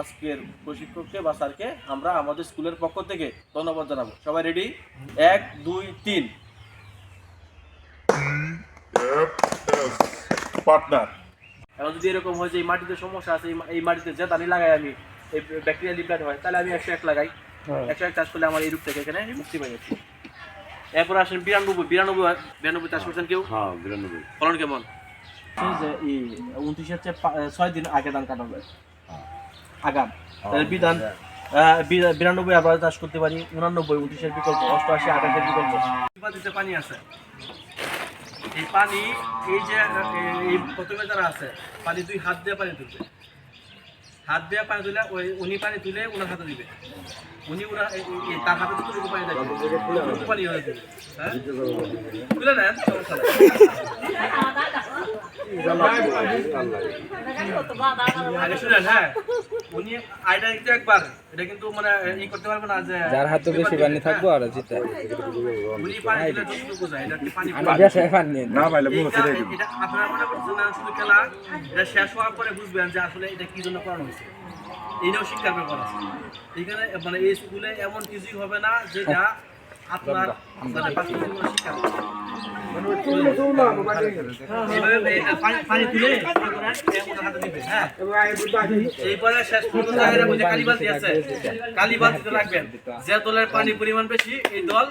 আজকের প্রশিক্ষককে বা স্যারকে আমরা আমাদের স্কুলের পক্ষ থেকে ধন্যবাদ জানাবো। সবাই রেডি? 1 2 3। পার্টনার। এখন যদি এরকম হয় যে এই মাটিতে সমস্যা আছে, এই মাটিতে যে দানি লাগাই আমি এই ব্যাকটেরিয়া লিপ্লাট হয়, তাহলে আমি 101 লাগাই। 101 চাষ করলে আমার এই রূপ থেকে এখানে মুক্তি পাই যাচ্ছি। এরপর আসেন 92 চাষ করছেন কেউ? হ্যাঁ 92। ফলন কেমন? যে 29 হচ্ছে 6 দিন আগে ধান কাটা হবে আগাম, তাহলে বিধান 92 আবার চাষ করতে পারি, 89 29-এর বিকল্প, 88 28-এর বিকল্প। পানি আছে, এই পানি এই যে এই প্রথমে যারা আছে পানি দুই হাত দিয়ে পানি তুলবে, হাত দিয়ে পানি তুলে উনি পানি তুলে ওনার হাতে দিবে, উনি তার হাতে যতটুকু পানি দেবে ততটুকু পানি হয়ে যাবে। হ্যাঁ তুলে নেন, সমস্যা নেই। আগে শুনেন, হ্যাঁ উনি আইটা একটু একবার এটা কিন্তু মানে ই করতে পারবে না যে যার হাতে বেশি পানি থাকবো আর জিতে উনি পানি দিলে যতটুকু যায় এটা পানি না পাইলে এটা আপনারা মনে করছেন না শুধু খেলা, এটা শেষ হওয়ার পরে বুঝবেন যে আসলে এটা কি জন্য করানো হয়েছে, এইটাও শিক্ষার ব্যাপার আছে এখানে। মানে এই স্কুলে এমন কিছুই হবে না যেটা আপনার মানে বাস্তবে কোনো শিক্ষা পানি তুলে হাতে দিবে। হ্যাঁ এইবারে শেষ পর্যন্ত কালীবালতি আছে, কালীবালতিতে রাখবেন, যে দলের পানির পরিমাণ বেশি এই দল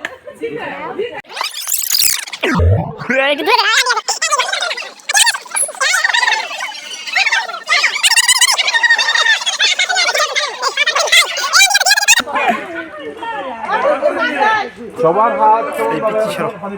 সবার হাত একটু পানি